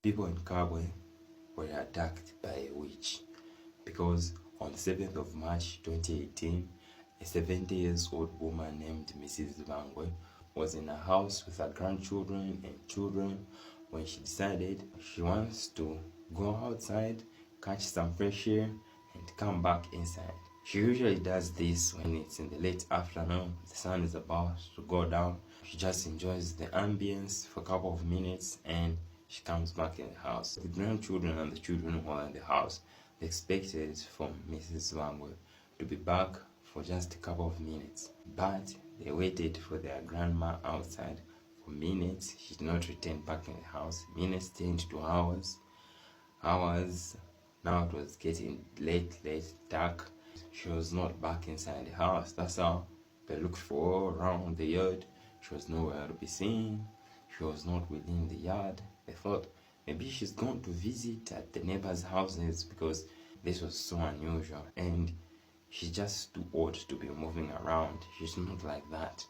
People in Kabwe were attacked by a witch because on the 7th of March 2018, a 70-year-old woman named Mrs. Vangwe was in a house with her grandchildren and children when she decided she wants to go outside, catch some fresh air, and come back inside. She usually does this when it's in the late afternoon, the sun is about to go down. She just enjoys the ambience for a couple of minutes and she comes back in the house. The grandchildren and the children who are in the house, they expected from Mrs. Vangwe to be back for just a couple of minutes. But they waited for their grandma outside for minutes. She did not return back in the house. Minutes turned to hours. Now it was getting late, dark. She was not back inside the house. That's how they looked for her around the yard. She was nowhere to be seen. She was not within the yard. They thought maybe she's gone to visit at the neighbors' houses because this was so unusual. And she's just too old to be moving around. She's not like that.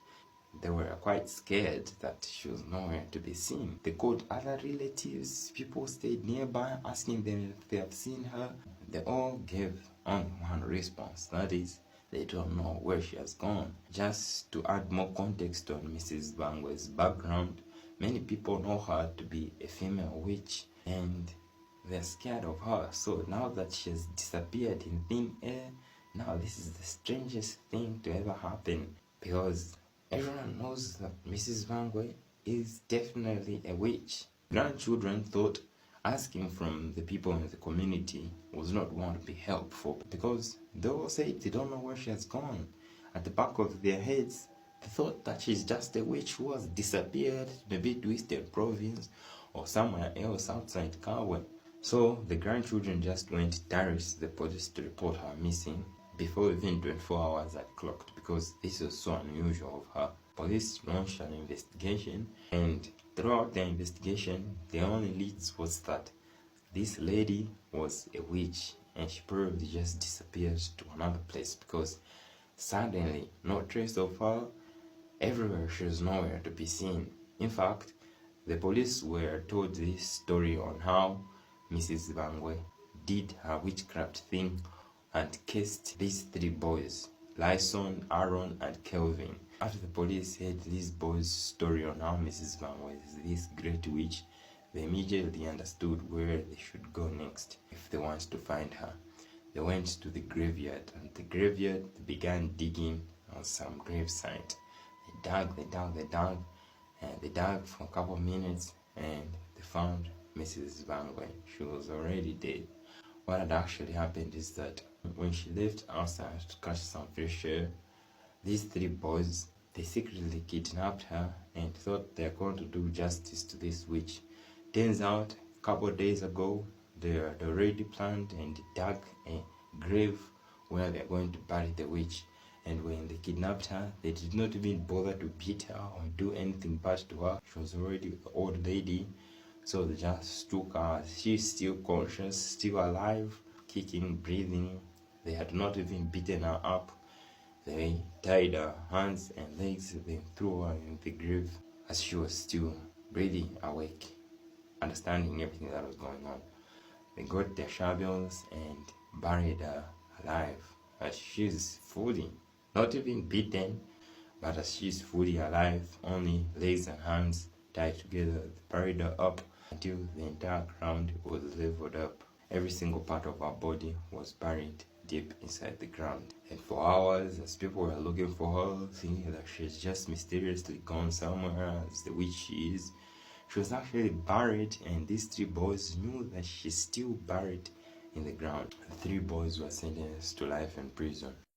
They were quite scared that she was nowhere to be seen. They called other relatives. People stayed nearby asking them if they have seen her. They all gave only one response. That is, they don't know where she has gone. Just to add more context on Mrs. Vangwe's background, many people know her to be a female witch and they're scared of her. So now that she has disappeared in thin air, now this is the strangest thing to ever happen because everyone knows that Mrs. Vangwe is definitely a witch. Grandchildren thought asking from the people in the community was not going to be helpful because they all said they don't know where she has gone. At the back of their heads, they thought that she's just a witch who has disappeared, maybe to Eastern Province or somewhere else outside Kabwe. So the grandchildren just went direct to the police to report her missing before even 24 hours had clocked because this was so unusual of her. Police launched an investigation and throughout the investigation, the only leads was that this lady was a witch and she probably just disappeared to another place because suddenly, no trace of her. Everywhere she was nowhere to be seen. In fact, the police were told this story on how Mrs. Vangwe did her witchcraft thing and kissed these three boys, Lyson, Aaron, and Kelvin. After the police heard these boys' story on how Mrs. Vangwe is this great witch, they immediately understood where they should go next if they want to find her. They went to the graveyard, and the graveyard they began digging on some gravesite. They dug, and they dug for a couple of minutes, and they found Mrs. Vangwe. She was already dead. What had actually happened is that when she left outside to catch some fresh air, these three boys, they secretly kidnapped her and thought they are going to do justice to this witch. Turns out, a couple of days ago, they had already planned and dug a grave where they're going to bury the witch. And when they kidnapped her, they did not even bother to beat her or do anything bad to her. She was already an old lady. So they just took her. She's still conscious, still alive, kicking, breathing. They had not even beaten her up. They tied her hands and legs, then threw her in the grave as she was still breathing, awake, understanding everything that was going on. They got their shovels and buried her alive as she's fully, not even beaten, but as she's fully alive, only legs and hands tied together. They buried her up until the entire ground was leveled up. Every single part of her body was buried deep inside the ground. And for hours, as people were looking for her, thinking that she's just mysteriously gone somewhere as the witch she is, she was actually buried, and these three boys knew that she's still buried in the ground. The three boys were sentenced to life in prison.